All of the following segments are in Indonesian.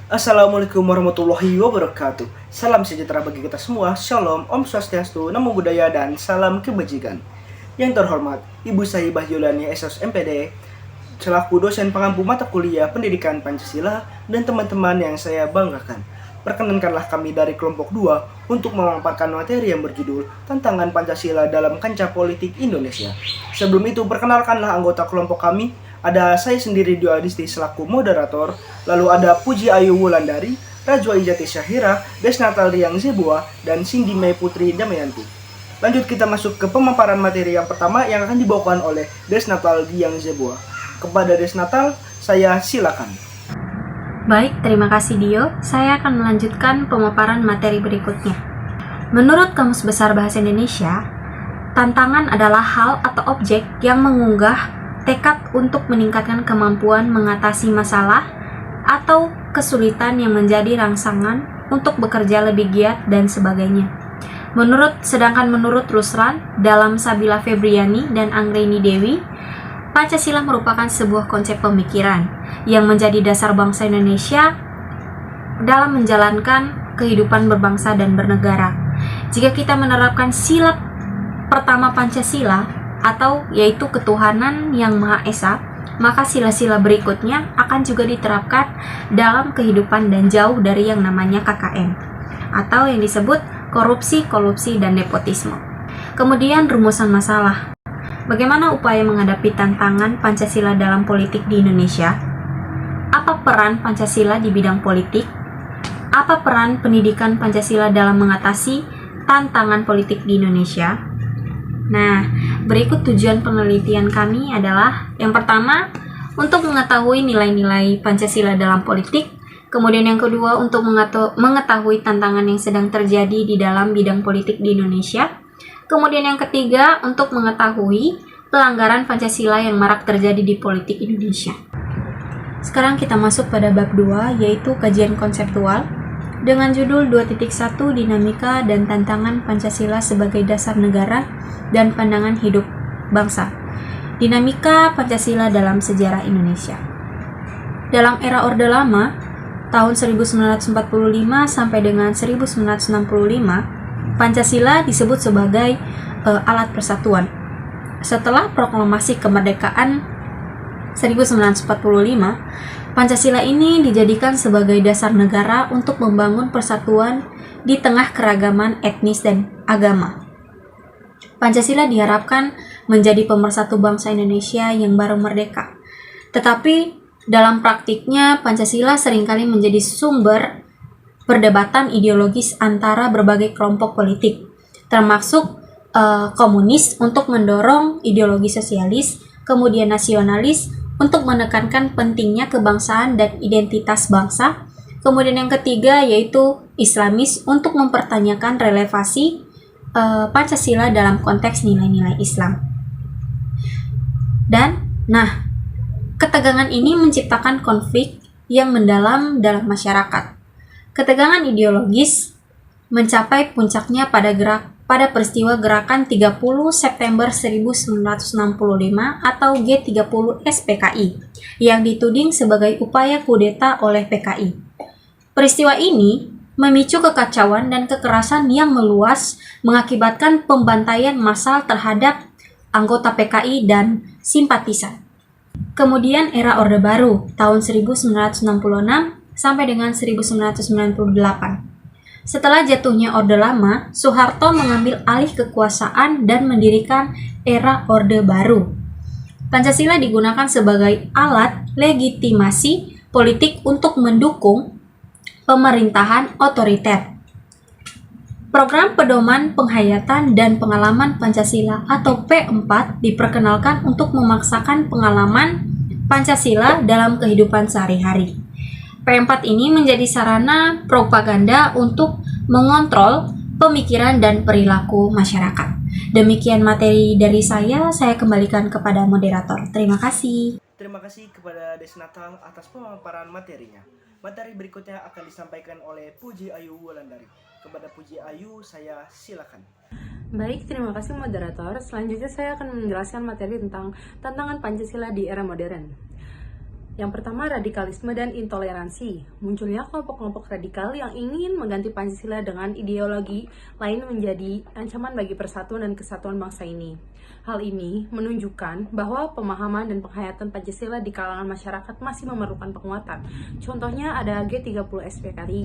Assalamualaikum warahmatullahi wabarakatuh. Salam sejahtera bagi kita semua. Shalom, Om Swastiastu, Namo Buddhaya, dan salam kebajikan. Yang terhormat, Ibu Sahibah Yulani SOS MPD, selaku dosen pengampu mata kuliah Pendidikan Pancasila, dan teman-teman yang saya banggakan. Perkenankanlah kami dari kelompok 2 untuk memaparkan materi yang berjudul Tantangan Pancasila dalam Kancah Politik Indonesia. Sebelum itu, perkenalkanlah anggota kelompok kami. Ada saya sendiri, Dio Adisti, selaku moderator. Lalu ada Puji Ayu Wulandari, Rajwa Ijati Syahira, Desnatal Riang Zebua, dan Cindy May Putri Damayanti. Lanjut kita masuk ke pemaparan materi yang pertama yang akan dibawakan oleh Desnatal Riang Zebua. Kepada Desnatal, saya silakan. Baik, terima kasih Dio. Saya akan melanjutkan pemaparan materi berikutnya. Menurut Kamus Besar Bahasa Indonesia, tantangan adalah hal atau objek yang mengunggah tekad untuk meningkatkan kemampuan mengatasi masalah atau kesulitan yang menjadi rangsangan untuk bekerja lebih giat dan sebagainya. Sedangkan menurut Ruslan, dalam Sabila Febriani dan Anggreni Dewi, Pancasila merupakan sebuah konsep pemikiran yang menjadi dasar bangsa Indonesia dalam menjalankan kehidupan berbangsa dan bernegara. Jika kita menerapkan sila pertama Pancasila, atau yaitu ketuhanan yang Maha Esa, maka sila-sila berikutnya akan juga diterapkan dalam kehidupan dan jauh dari yang namanya KKN, atau yang disebut korupsi, kolusi, dan nepotisme. Kemudian rumusan masalah. Bagaimana upaya menghadapi tantangan Pancasila dalam politik di Indonesia? Apa peran Pancasila di bidang politik? Apa peran pendidikan Pancasila dalam mengatasi tantangan politik di Indonesia? Nah, berikut tujuan penelitian kami adalah yang pertama, untuk mengetahui nilai-nilai Pancasila dalam politik. Kemudian yang kedua, untuk mengetahui tantangan yang sedang terjadi di dalam bidang politik di Indonesia. Kemudian yang ketiga, untuk mengetahui pelanggaran Pancasila yang marak terjadi di politik Indonesia. Sekarang kita masuk pada bab 2, yaitu kajian konseptual, dengan judul 2.1 Dinamika dan Tantangan Pancasila sebagai Dasar Negara dan Pandangan Hidup Bangsa. Dinamika Pancasila dalam Sejarah Indonesia. Dalam era Orde Lama, tahun 1945 sampai dengan 1965, Pancasila disebut sebagai alat persatuan. Setelah proklamasi kemerdekaan 1945, Pancasila ini dijadikan sebagai dasar negara untuk membangun persatuan di tengah keragaman etnis dan agama. Pancasila diharapkan menjadi pemersatu bangsa Indonesia yang baru merdeka. Tetapi dalam praktiknya, Pancasila seringkali menjadi sumber perdebatan ideologis antara berbagai kelompok politik, termasuk komunis untuk mendorong ideologi sosialis, kemudian nasionalis untuk menekankan pentingnya kebangsaan dan identitas bangsa. Kemudian yang ketiga yaitu Islamis untuk mempertanyakan relevansi Pancasila dalam konteks nilai-nilai Islam. Ketegangan ini menciptakan konflik yang mendalam dalam masyarakat. Ketegangan ideologis mencapai puncaknya pada peristiwa gerakan 30 September 1965 atau G30 SPKI yang dituding sebagai upaya kudeta oleh PKI. Peristiwa ini memicu kekacauan dan kekerasan yang meluas, mengakibatkan pembantaian massal terhadap anggota PKI dan simpatisan. Kemudian era Orde Baru tahun 1966 sampai dengan 1998. Setelah jatuhnya Orde Lama, Soeharto mengambil alih kekuasaan dan mendirikan era Orde Baru. Pancasila digunakan sebagai alat legitimasi politik untuk mendukung pemerintahan otoriter. Program Pedoman Penghayatan dan Pengalaman Pancasila atau P4 diperkenalkan untuk memaksakan pengalaman Pancasila dalam kehidupan sehari-hari. P4 ini menjadi sarana propaganda untuk mengontrol pemikiran dan perilaku masyarakat. Demikian materi dari saya kembalikan kepada moderator. Terima kasih. Terima kasih kepada Desnatal atas pemaparan materinya. Materi berikutnya akan disampaikan oleh Puji Ayu Wulandari. Kepada Puji Ayu, saya silakan. Baik, terima kasih moderator. Selanjutnya saya akan menjelaskan materi tentang tantangan Pancasila di era modern. Yang pertama, radikalisme dan intoleransi. Munculnya kelompok-kelompok radikal yang ingin mengganti Pancasila dengan ideologi lain menjadi ancaman bagi persatuan dan kesatuan bangsa ini. Hal ini menunjukkan bahwa pemahaman dan penghayatan Pancasila di kalangan masyarakat masih memerlukan penguatan. Contohnya ada G30S PKI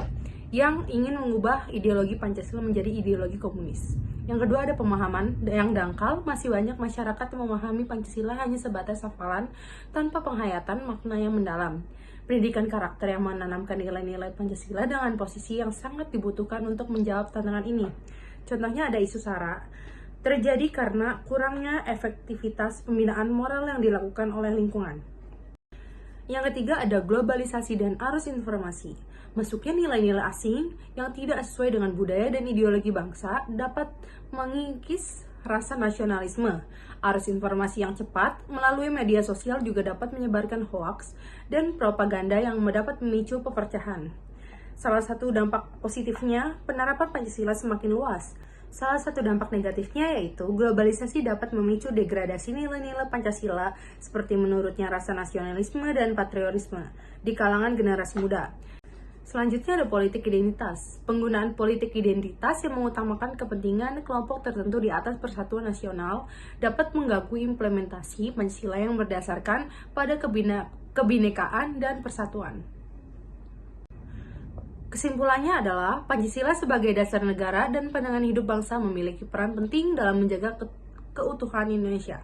yang ingin mengubah ideologi Pancasila menjadi ideologi komunis. Yang kedua, ada pemahaman yang dangkal. Masih banyak masyarakat yang memahami Pancasila hanya sebatas hafalan tanpa penghayatan makna yang mendalam. Pendidikan karakter yang menanamkan nilai-nilai Pancasila dengan posisi yang sangat dibutuhkan untuk menjawab tantangan ini. Contohnya ada isu SARA. Terjadi karena kurangnya efektivitas pembinaan moral yang dilakukan oleh lingkungan. Yang ketiga ada globalisasi dan arus informasi. Masuknya nilai-nilai asing yang tidak sesuai dengan budaya dan ideologi bangsa dapat mengikis rasa nasionalisme. Arus informasi yang cepat melalui media sosial juga dapat menyebarkan hoaks dan propaganda yang dapat memicu pepercahan. Salah satu dampak positifnya, penerapan Pancasila semakin luas. Salah satu dampak negatifnya yaitu globalisasi dapat memicu degradasi nilai-nilai Pancasila seperti menurutnya rasa nasionalisme dan patriotisme di kalangan generasi muda. Selanjutnya ada politik identitas. Penggunaan politik identitas yang mengutamakan kepentingan kelompok tertentu di atas persatuan nasional dapat mengganggu implementasi Pancasila yang berdasarkan pada kebinekaan dan persatuan. Kesimpulannya adalah Pancasila sebagai dasar negara dan pandangan hidup bangsa memiliki peran penting dalam menjaga keutuhan Indonesia.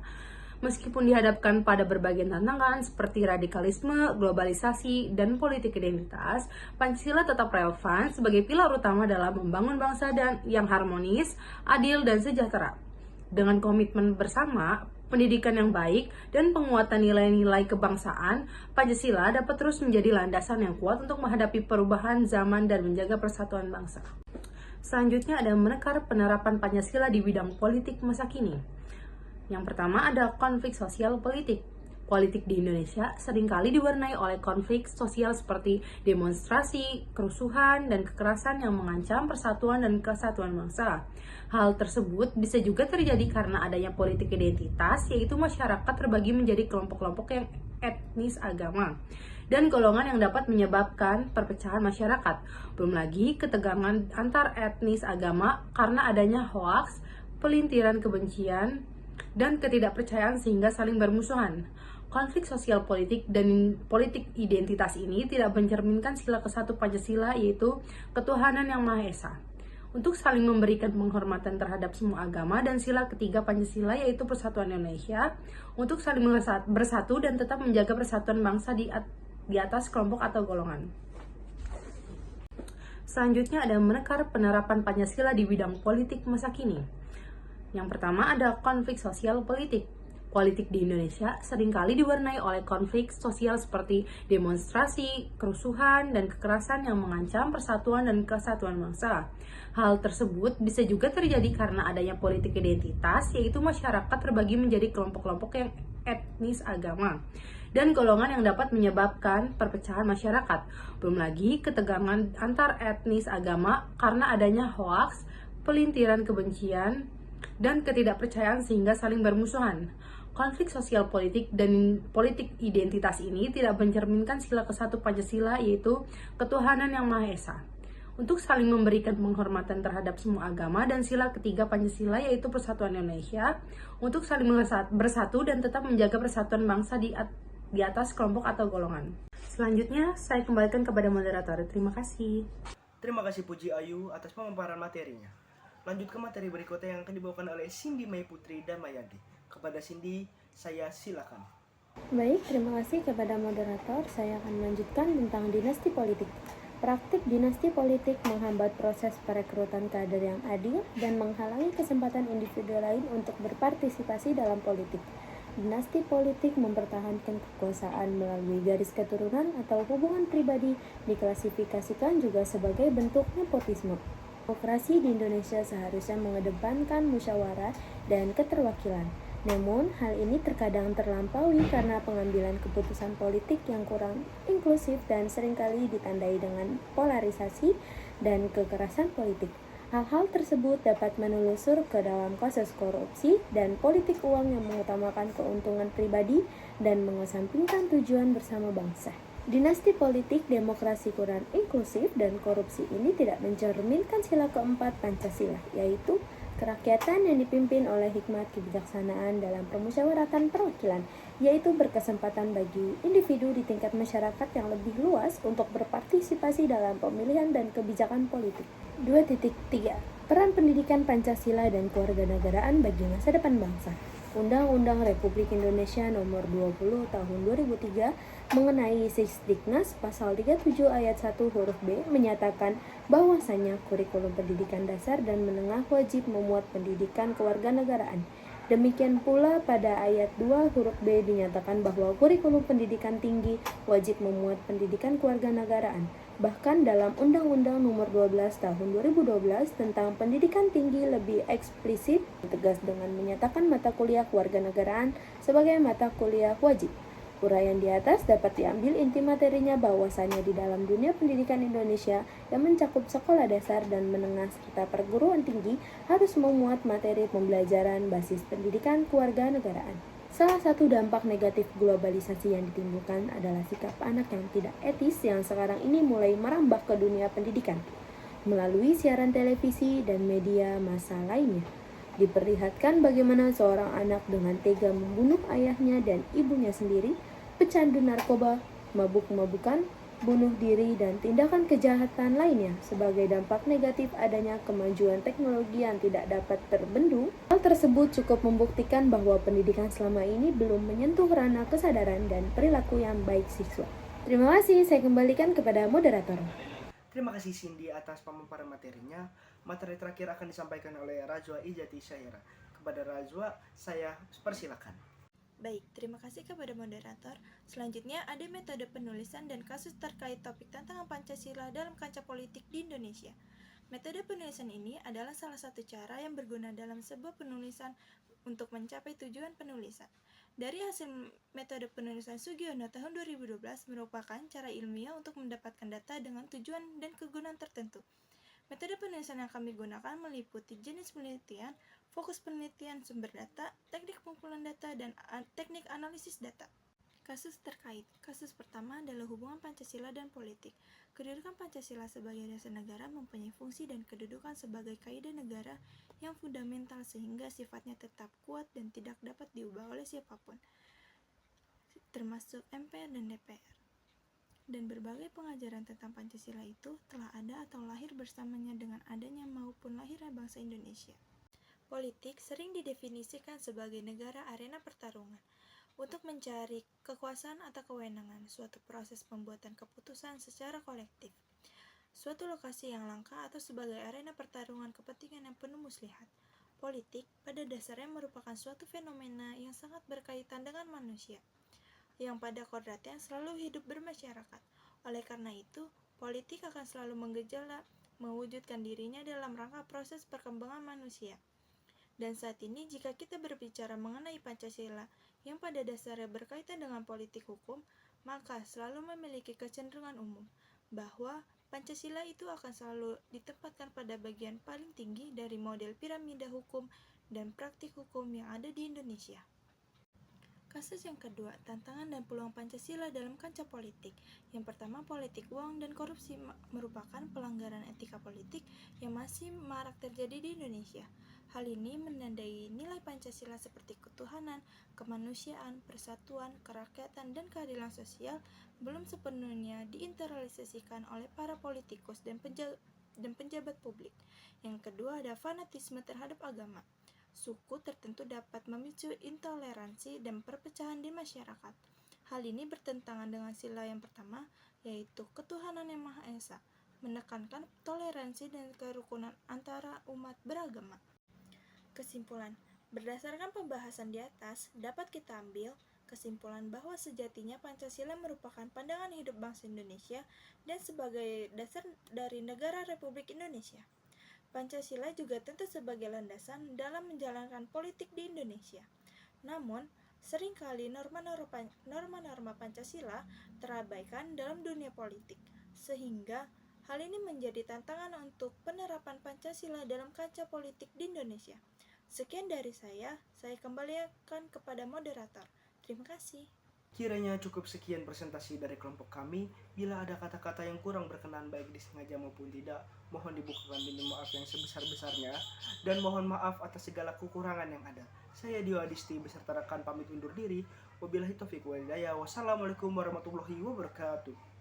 Meskipun dihadapkan pada berbagai tantangan seperti radikalisme, globalisasi, dan politik identitas, Pancasila tetap relevan sebagai pilar utama dalam membangun bangsa yang harmonis, adil, dan sejahtera. Dengan komitmen bersama, pendidikan yang baik, dan penguatan nilai-nilai kebangsaan, Pancasila dapat terus menjadi landasan yang kuat untuk menghadapi perubahan zaman dan menjaga persatuan bangsa. Selanjutnya ada menekar penerapan Pancasila di bidang politik masa kini. Yang pertama ada konflik sosial politik. Politik di Indonesia seringkali diwarnai oleh konflik sosial seperti demonstrasi, kerusuhan, dan kekerasan yang mengancam persatuan dan kesatuan bangsa. Hal tersebut bisa juga terjadi karena adanya politik identitas, yaitu masyarakat terbagi menjadi kelompok-kelompok yang etnis, agama, dan golongan yang dapat menyebabkan perpecahan masyarakat. Belum lagi ketegangan antar etnis agama karena adanya hoaks, pelintiran kebencian, dan ketidakpercayaan sehingga saling bermusuhan. Konflik sosial politik dan politik identitas ini tidak mencerminkan sila ke-1 Pancasila, yaitu ketuhanan yang Maha Esa, untuk saling memberikan penghormatan terhadap semua agama, dan sila ke-3 Pancasila yaitu persatuan Indonesia, untuk saling bersatu dan tetap menjaga persatuan bangsa di atas kelompok atau golongan. Selanjutnya ada menekar penerapan Pancasila di bidang politik masa kini. Yang pertama ada konflik sosial politik. Politik di Indonesia seringkali diwarnai oleh konflik sosial seperti demonstrasi, kerusuhan, dan kekerasan yang mengancam persatuan dan kesatuan bangsa. Hal tersebut bisa juga terjadi karena adanya politik identitas, yaitu masyarakat terbagi menjadi kelompok-kelompok yang etnis, agama, dan golongan yang dapat menyebabkan perpecahan masyarakat. Belum lagi ketegangan antar etnis agama karena adanya hoaks, pelintiran kebencian, dan ketidakpercayaan sehingga saling bermusuhan. Konflik sosial politik dan politik identitas ini tidak mencerminkan sila ke-1 Pancasila, yaitu ketuhanan yang Maha Esa, untuk saling memberikan penghormatan terhadap semua agama, dan sila ke-3 Pancasila yaitu persatuan Indonesia, untuk saling bersatu dan tetap menjaga persatuan bangsa di atas kelompok atau golongan. Selanjutnya saya kembalikan kepada moderator. Terima kasih. Terima kasih Puji Ayu atas pemaparan materinya. Lanjut ke materi berikutnya yang akan dibawakan oleh Cindy May Putri Damayanti. Kepada Cindy, saya silakan. Baik, terima kasih kepada moderator. Saya akan melanjutkan tentang dinasti politik. Praktik dinasti politik menghambat proses perekrutan kader yang adil dan menghalangi kesempatan individu lain untuk berpartisipasi dalam politik. Dinasti politik mempertahankan kekuasaan melalui garis keturunan atau hubungan pribadi, diklasifikasikan juga sebagai bentuk nepotisme. Demokrasi di Indonesia seharusnya mengedepankan musyawarah dan keterwakilan. Namun, hal ini terkadang terlampaui karena pengambilan keputusan politik yang kurang inklusif dan seringkali ditandai dengan polarisasi dan kekerasan politik. Hal-hal tersebut dapat menelusur ke dalam kasus korupsi dan politik uang yang mengutamakan keuntungan pribadi dan mengesampingkan tujuan bersama bangsa. Dinasti politik, demokrasi kurang inklusif, dan korupsi ini tidak mencerminkan sila keempat Pancasila, yaitu kerakyatan yang dipimpin oleh hikmat kebijaksanaan dalam permusyawaratan perwakilan, yaitu berkesempatan bagi individu di tingkat masyarakat yang lebih luas untuk berpartisipasi dalam pemilihan dan kebijakan politik. 2.3 Peran pendidikan Pancasila dan kewarganegaraan bagi masa depan bangsa. Undang-Undang Republik Indonesia Nomor 20 Tahun 2003 mengenai Sisdiknas Pasal 37 Ayat 1 huruf B menyatakan bahwasanya kurikulum pendidikan dasar dan menengah wajib memuat pendidikan kewarganegaraan. Demikian pula pada ayat 2 huruf B dinyatakan bahwa kurikulum pendidikan tinggi wajib memuat pendidikan kewarganegaraan. Bahkan dalam Undang-Undang Nomor 12 Tahun 2012 tentang pendidikan tinggi lebih eksplisit tegas dengan menyatakan mata kuliah kewarganegaraan sebagai mata kuliah wajib. Uraian di atas dapat diambil inti materinya bahwasanya di dalam dunia pendidikan Indonesia yang mencakup sekolah dasar dan menengah serta perguruan tinggi harus memuat materi pembelajaran basis pendidikan kewarganegaraan. Salah satu dampak negatif globalisasi yang ditimbulkan adalah sikap anak yang tidak etis yang sekarang ini mulai merambah ke dunia pendidikan melalui siaran televisi dan media massa lainnya. Diperlihatkan bagaimana seorang anak dengan tega membunuh ayahnya dan ibunya sendiri, pecandu narkoba, mabuk-mabukan, bunuh diri, dan tindakan kejahatan lainnya sebagai dampak negatif adanya kemajuan teknologi yang tidak dapat terbendung. Hal tersebut cukup membuktikan bahwa pendidikan selama ini belum menyentuh ranah kesadaran dan perilaku yang baik siswa. Terima kasih, saya kembalikan kepada moderator. Terima kasih Cindy atas pemaparan materinya. Materi terakhir akan disampaikan oleh Rajwa Ijati Syaira. Kepada Rajwa, saya persilakan. Baik, terima kasih kepada moderator. Selanjutnya ada metode penulisan dan kasus terkait topik tantangan Pancasila dalam kancah politik di Indonesia. Metode penulisan ini adalah salah satu cara yang berguna dalam sebuah penulisan untuk mencapai tujuan penulisan. Dari hasil metode penulisan Sugiono tahun 2012 merupakan cara ilmiah untuk mendapatkan data dengan tujuan dan kegunaan tertentu. Metode penulisan yang kami gunakan meliputi jenis penelitian, fokus penelitian, sumber data, teknik pengumpulan data, dan teknik analisis data. Kasus terkait. Kasus pertama adalah hubungan Pancasila dan politik. Kedudukan Pancasila sebagai dasar negara mempunyai fungsi dan kedudukan sebagai kaidah negara yang fundamental sehingga sifatnya tetap kuat dan tidak dapat diubah oleh siapapun, termasuk MPR dan DPR. Dan berbagai pengajaran tentang Pancasila itu telah ada atau lahir bersamanya dengan adanya maupun lahirnya bangsa Indonesia. Politik sering didefinisikan sebagai negara arena pertarungan untuk mencari kekuasaan atau kewenangan, suatu proses pembuatan keputusan secara kolektif, suatu lokasi yang langka atau sebagai arena pertarungan kepentingan yang penuh muslihat. Politik pada dasarnya merupakan suatu fenomena yang sangat berkaitan dengan manusia, yang pada kodratnya selalu hidup bermasyarakat. Oleh karena itu, politik akan selalu menggejala mewujudkan dirinya dalam rangka proses perkembangan manusia. Dan saat ini jika kita berbicara mengenai Pancasila yang pada dasarnya berkaitan dengan politik hukum, maka selalu memiliki kecenderungan umum bahwa Pancasila itu akan selalu ditempatkan pada bagian paling tinggi dari model piramida hukum dan praktik hukum yang ada di Indonesia. Kasus yang kedua, tantangan dan peluang Pancasila dalam kancah politik. Yang pertama, politik uang dan korupsi merupakan pelanggaran etika politik yang masih marak terjadi di Indonesia. Hal ini menandai nilai Pancasila seperti ketuhanan, kemanusiaan, persatuan, kerakyatan, dan keadilan sosial belum sepenuhnya diinternalisasikan oleh para politikus dan pejabat publik. Yang kedua, ada fanatisme terhadap agama. Suku tertentu dapat memicu intoleransi dan perpecahan di masyarakat. Hal ini bertentangan dengan sila yang pertama, yaitu ketuhanan yang Maha Esa, menekankan toleransi dan kerukunan antara umat beragama. Kesimpulan, berdasarkan pembahasan di atas, dapat kita ambil kesimpulan bahwa sejatinya Pancasila merupakan pandangan hidup bangsa Indonesia dan sebagai dasar dari negara Republik Indonesia. Pancasila juga tentu sebagai landasan dalam menjalankan politik di Indonesia. Namun, seringkali norma-norma Pancasila terabaikan dalam dunia politik, sehingga Hal ini menjadi tantangan untuk penerapan Pancasila dalam kancah politik di Indonesia. Sekian dari saya kembalikan kepada moderator. Terima kasih. Kiranya cukup sekian presentasi dari kelompok kami. Bila ada kata-kata yang kurang berkenan baik disengaja maupun tidak, mohon dibukakan pintu maaf yang sebesar-besarnya dan mohon maaf atas segala kekurangan yang ada. Saya Dio Adisti beserta rekan pamit undur diri. Wabillahi taufiq wal hidayah. Wassalamualaikum warahmatullahi wabarakatuh.